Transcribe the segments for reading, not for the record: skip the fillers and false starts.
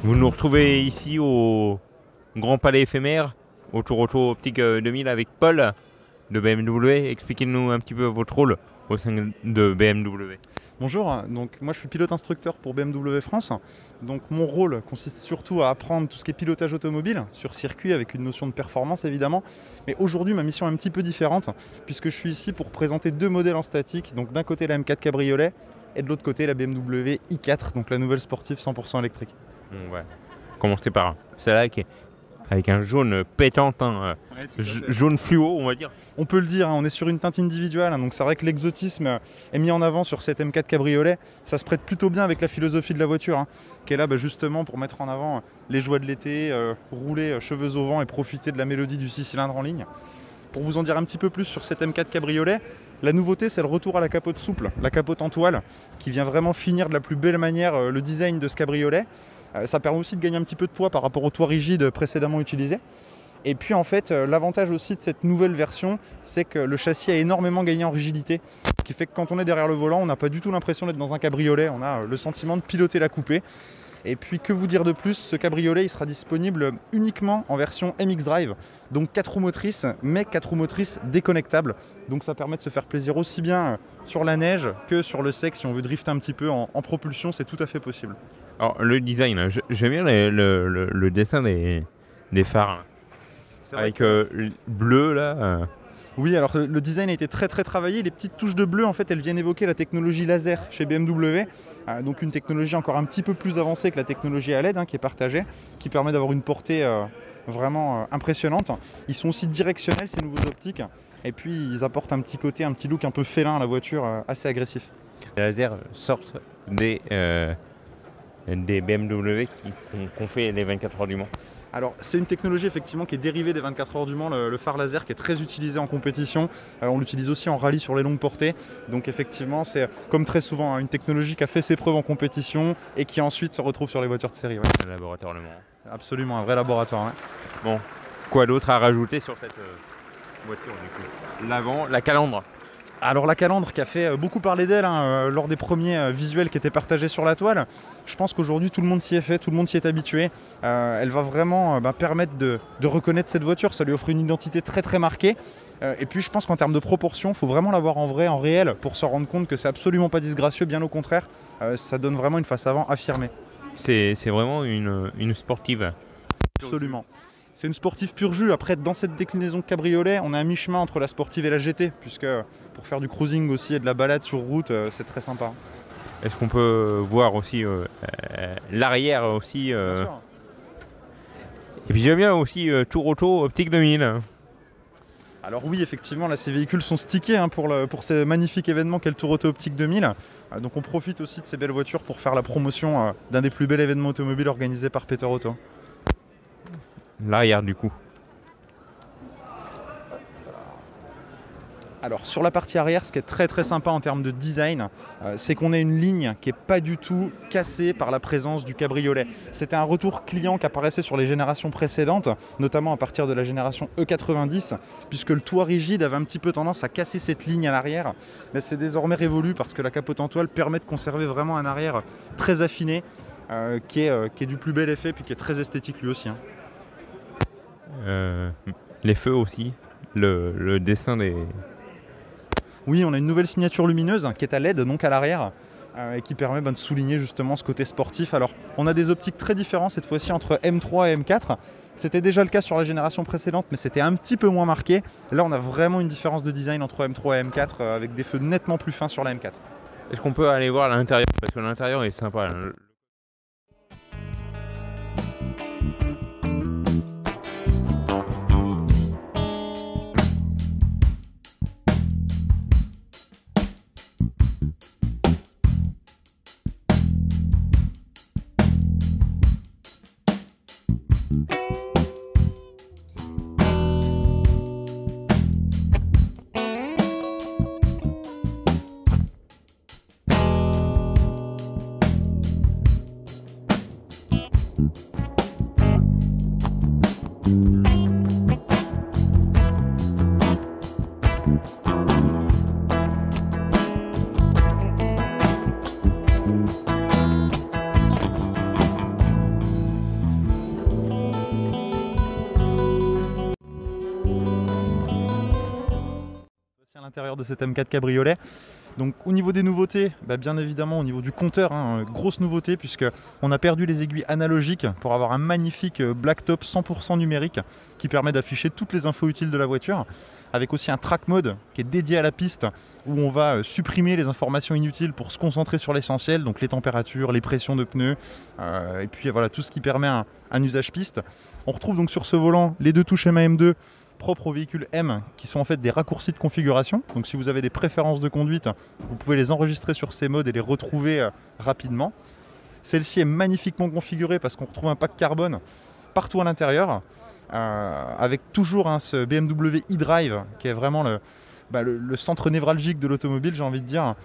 Vous nous retrouvez ici au Grand Palais éphémère, au Tour Auto Optique 2000 avec Paul de BMW. Expliquez-nous un petit peu votre rôle au sein de BMW. Bonjour, donc moi je suis pilote instructeur pour BMW France. Donc mon rôle consiste surtout à apprendre tout ce qui est pilotage automobile sur circuit avec une notion de performance évidemment. Mais aujourd'hui ma mission est un petit peu différente puisque je suis ici pour présenter deux modèles en statique. Donc d'un côté la M4 Cabriolet et de l'autre côté la BMW i4, donc la nouvelle sportive 100% électrique. On va commencer par celle-là qui est avec un jaune pétant, jaune fluo on va dire. On peut le dire, on est sur une teinte individuelle, donc c'est vrai que l'exotisme est mis en avant sur cette M4 Cabriolet. Ça se prête plutôt bien avec la philosophie de la voiture, qui est là justement pour mettre en avant les joies de l'été, rouler cheveux au vent et profiter de la mélodie du 6 cylindres en ligne. Pour vous en dire un petit peu plus sur cette M4 Cabriolet, la nouveauté c'est le retour à la capote souple, la capote en toile, qui vient vraiment finir de la plus belle manière le design de ce cabriolet. Ça permet aussi de gagner un petit peu de poids par rapport au toit rigide précédemment utilisé. Et puis en fait, l'avantage aussi de cette nouvelle version, c'est que le châssis a énormément gagné en rigidité, ce qui fait que quand on est derrière le volant, on n'a pas du tout l'impression d'être dans un cabriolet, on a le sentiment de piloter la coupée. Et puis que vous dire de plus, ce cabriolet il sera disponible uniquement en version MX Drive, donc 4 roues motrices, mais 4 roues motrices déconnectables. Donc ça permet de se faire plaisir aussi bien sur la neige que sur le sec, si on veut drifter un petit peu en propulsion, c'est tout à fait possible. Alors le design, j'aime bien le dessin des phares. Avec bleu là. Oui, alors le design a été très travaillé. Les petites touches de bleu, en fait, elles viennent évoquer la technologie laser chez BMW. Donc une technologie encore un petit peu plus avancée que la technologie à LED qui est partagée, qui permet d'avoir une portée vraiment impressionnante. Ils sont aussi directionnels ces nouveaux optiques. Et puis ils apportent un petit côté, un petit look un peu félin à la voiture, assez agressif. Les lasers sortent des BMW qui ont fait les 24 heures du Mans. Alors c'est une technologie effectivement qui est dérivée des 24 heures du Mans, le phare laser qui est très utilisé en compétition. On l'utilise aussi en rallye sur les longues portées. Donc effectivement c'est comme très souvent une technologie qui a fait ses preuves en compétition et qui ensuite se retrouve sur les voitures de série. Un laboratoire Le Mans. Absolument, un vrai laboratoire. Bon, quoi d'autre à rajouter sur cette voiture du coup? L'avant, la calandre. Alors la calandre qui a fait beaucoup parler d'elle lors des premiers visuels qui étaient partagés sur la toile. Je pense qu'aujourd'hui tout le monde s'y est fait, tout le monde s'y est habitué. Elle va vraiment permettre de reconnaître cette voiture, ça lui offre une identité très marquée. Et puis je pense qu'en termes de proportion, il faut vraiment la voir en vrai, en réel, pour se rendre compte que c'est absolument pas disgracieux, bien au contraire. Ça donne vraiment une face avant affirmée. C'est vraiment une sportive. Absolument. C'est une sportive pur jus. Après, dans cette déclinaison cabriolet, on est à mi-chemin entre la sportive et la GT, puisque pour faire du cruising aussi et de la balade sur route, c'est très sympa. Est-ce qu'on peut voir aussi l'arrière aussi Bien sûr. Et puis j'aime bien aussi Tour Auto Optique 2000. Alors oui, effectivement, là, ces véhicules sont stickés pour ce magnifique événement qu'est le Tour Auto Optique 2000. Donc on profite aussi de ces belles voitures pour faire la promotion d'un des plus bels événements automobiles organisés par Peter Auto. L'arrière du coup. Alors sur la partie arrière, ce qui est très sympa en termes de design, c'est qu'on a une ligne qui n'est pas du tout cassée par la présence du cabriolet. C'était un retour client qui apparaissait sur les générations précédentes, notamment à partir de la génération E90, puisque le toit rigide avait un petit peu tendance à casser cette ligne à l'arrière. Mais c'est désormais révolu parce que la capote en toile permet de conserver vraiment un arrière très affiné, qui est du plus bel effet, puis qui est très esthétique lui aussi. Les feux aussi, le dessin des... Oui, on a une nouvelle signature lumineuse qui est à LED, donc à l'arrière, et qui permet de souligner justement ce côté sportif. Alors, on a des optiques très différentes cette fois-ci entre M3 et M4. C'était déjà le cas sur la génération précédente, mais c'était un petit peu moins marqué. Là, on a vraiment une différence de design entre M3 et M4, avec des feux nettement plus fins sur la M4. Est-ce qu'on peut aller voir l'intérieur? Parce que l'intérieur est sympa. de cette M4 Cabriolet. Donc au niveau des nouveautés, bien évidemment au niveau du compteur, grosse nouveauté puisqu'on a perdu les aiguilles analogiques pour avoir un magnifique blacktop 100% numérique qui permet d'afficher toutes les infos utiles de la voiture, avec aussi un track mode qui est dédié à la piste où on va supprimer les informations inutiles pour se concentrer sur l'essentiel, donc les températures, les pressions de pneus, et puis voilà tout ce qui permet un usage piste. On retrouve donc sur ce volant les deux touches MAM2 propres au véhicule M qui sont en fait des raccourcis de configuration. Donc si vous avez des préférences de conduite, vous pouvez les enregistrer sur ces modes et les retrouver rapidement. Celle-ci est magnifiquement configurée parce qu'on retrouve un pack carbone partout à l'intérieur, avec toujours ce BMW eDrive qui est vraiment le centre névralgique de l'automobile, j'ai envie de dire.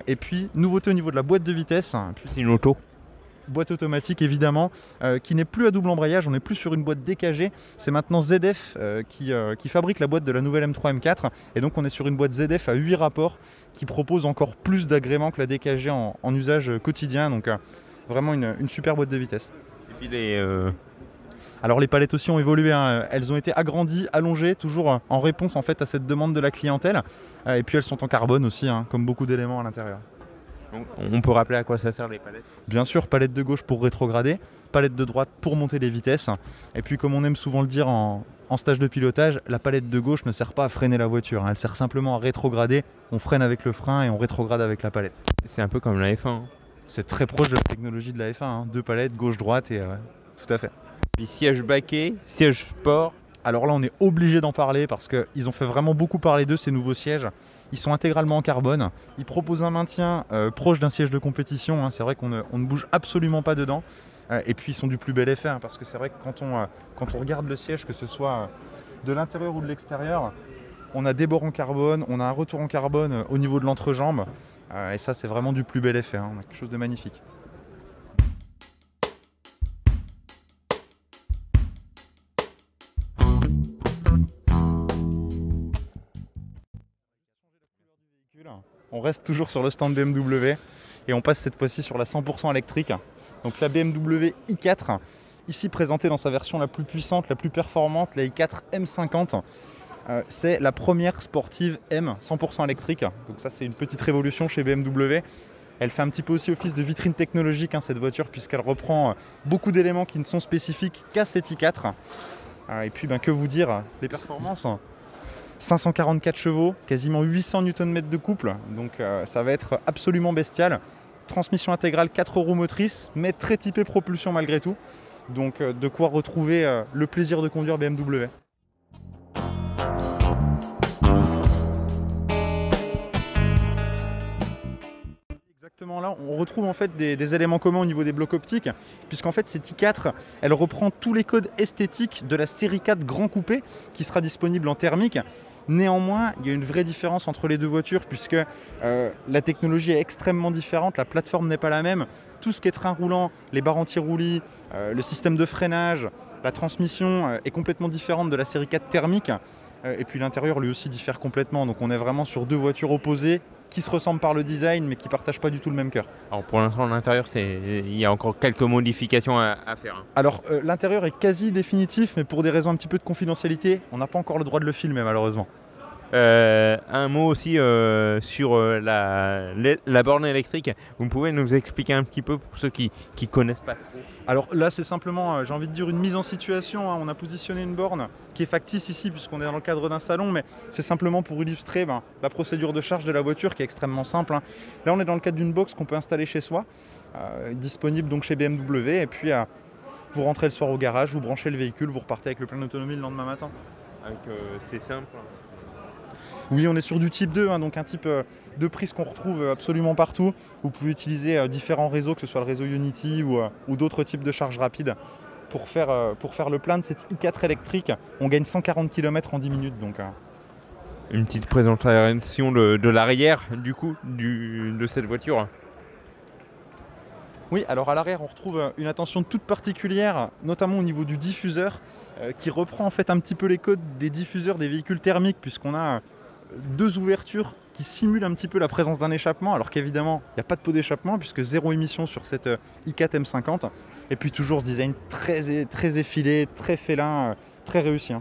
Et puis, nouveauté au niveau de la boîte de vitesse. C'est une auto. Boîte automatique évidemment, qui n'est plus à double embrayage, on n'est plus sur une boîte DKG, c'est maintenant ZF qui fabrique la boîte de la nouvelle M3 M4, et donc on est sur une boîte ZF à 8 rapports qui propose encore plus d'agréments que la DKG en usage quotidien, donc vraiment une super boîte de vitesse. Et puis alors les palettes aussi ont évolué, elles ont été agrandies, allongées, toujours en réponse en fait à cette demande de la clientèle, et puis elles sont en carbone aussi, comme beaucoup d'éléments à l'intérieur. On peut rappeler à quoi ça sert les palettes? Bien sûr, palette de gauche pour rétrograder, palette de droite pour monter les vitesses. Et puis comme on aime souvent le dire en stage de pilotage, la palette de gauche ne sert pas à freiner la voiture, elle sert simplement à rétrograder. On freine avec le frein et on rétrograde avec la palette. C'est un peu comme la F1. C'est très proche de la technologie de la F1, deux palettes, gauche-droite et tout à fait. Puis siège baquet, siège sport. Alors là on est obligé d'en parler parce qu'ils ont fait vraiment beaucoup parler d'eux ces nouveaux sièges. Ils sont intégralement en carbone, ils proposent un maintien proche d'un siège de compétition, c'est vrai qu'on ne bouge absolument pas dedans. Et puis ils sont du plus bel effet, parce que c'est vrai que quand on regarde le siège, que ce soit de l'intérieur ou de l'extérieur, on a des bords en carbone, on a un retour en carbone au niveau de l'entrejambe, et ça c'est vraiment du plus bel effet, on a quelque chose de magnifique. On reste toujours sur le stand BMW et on passe cette fois-ci sur la 100% électrique. Donc la BMW i4, ici présentée dans sa version la plus puissante, la plus performante, la i4 M50. C'est la première sportive M 100% électrique. Donc ça c'est une petite révolution chez BMW. Elle fait un petit peu aussi office de vitrine technologique cette voiture, puisqu'elle reprend beaucoup d'éléments qui ne sont spécifiques qu'à cette i4. Et puis que vous dire, les performances 544 chevaux, quasiment 800 Nm de couple, donc ça va être absolument bestial. Transmission intégrale 4 roues motrices, mais très typée propulsion malgré tout. Donc de quoi retrouver le plaisir de conduire BMW. Exactement, là on retrouve en fait des éléments communs au niveau des blocs optiques, puisqu'en fait cette i4 elle reprend tous les codes esthétiques de la série 4 Grand Coupé qui sera disponible en thermique. Néanmoins, il y a une vraie différence entre les deux voitures, puisque la technologie est extrêmement différente, la plateforme n'est pas la même. Tout ce qui est train roulant, les barres anti-roulis, le système de freinage, la transmission est complètement différente de la série 4 thermique. Et puis l'intérieur lui aussi diffère complètement, donc on est vraiment sur deux voitures opposées qui se ressemblent par le design mais qui ne partagent pas du tout le même cœur. Alors pour l'instant l'intérieur il y a encore quelques modifications à faire. Alors l'intérieur est quasi définitif, mais pour des raisons un petit peu de confidentialité, on n'a pas encore le droit de le filmer malheureusement. Un mot aussi sur la borne électrique. Vous pouvez nous expliquer un petit peu pour ceux qui connaissent pas trop? Alors là c'est simplement, j'ai envie de dire, une mise en situation. On a positionné une borne qui est factice ici puisqu'on est dans le cadre d'un salon, mais c'est simplement pour illustrer la procédure de charge de la voiture qui est extrêmement simple. Là on est dans le cadre d'une box qu'on peut installer chez soi, disponible donc chez BMW, et puis vous rentrez le soir au garage, vous branchez le véhicule, vous repartez avec le plein d'autonomie le lendemain matin. C'est simple. Oui, on est sur du type 2, donc un type de prise qu'on retrouve absolument partout. Vous pouvez utiliser différents réseaux, que ce soit le réseau Unity ou d'autres types de charge rapide. Pour faire le plein de cette i4 électrique, on gagne 140 km en 10 minutes. Donc, une petite présentation de l'arrière de cette voiture. Oui, alors à l'arrière on retrouve une attention toute particulière, notamment au niveau du diffuseur, qui reprend en fait un petit peu les codes des diffuseurs des véhicules thermiques, puisqu'on a deux ouvertures qui simulent un petit peu la présence d'un échappement, alors qu'évidemment il n'y a pas de pot d'échappement puisque zéro émission sur cette i4 M50, et puis toujours ce design très effilé, très félin, très réussi.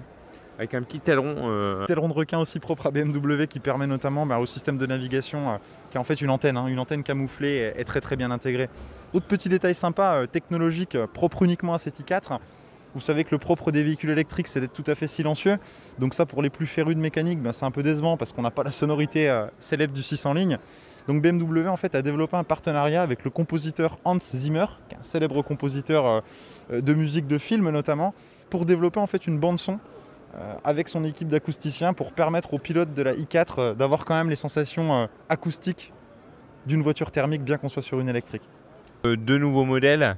avec un petit aileron. Aileron de requin aussi propre à BMW qui permet notamment au système de navigation qui a en fait une antenne camouflée et très très bien intégrée. Autre petit détail sympa, technologique, propre uniquement à cet i4. Vous savez que le propre des véhicules électriques, c'est d'être tout à fait silencieux. Donc ça, pour les plus férus de mécanique, c'est un peu décevant parce qu'on n'a pas la sonorité célèbre du 600 lignes. Donc BMW en fait a développé un partenariat avec le compositeur Hans Zimmer, qui est un célèbre compositeur de musique de film notamment, pour développer en fait une bande son avec son équipe d'acousticiens pour permettre aux pilotes de la i4 d'avoir quand même les sensations acoustiques d'une voiture thermique bien qu'on soit sur une électrique. Deux nouveaux modèles,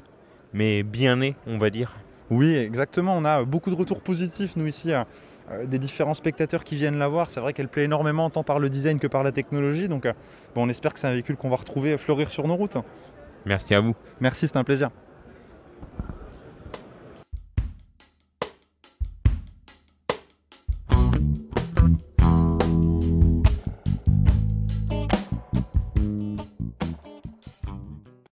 mais bien nés, on va dire. Oui, exactement. On a beaucoup de retours positifs, nous, ici, des différents spectateurs qui viennent la voir. C'est vrai qu'elle plaît énormément, tant par le design que par la technologie. Donc, on espère que c'est un véhicule qu'on va retrouver fleurir sur nos routes. Merci à vous. Merci, c'était un plaisir.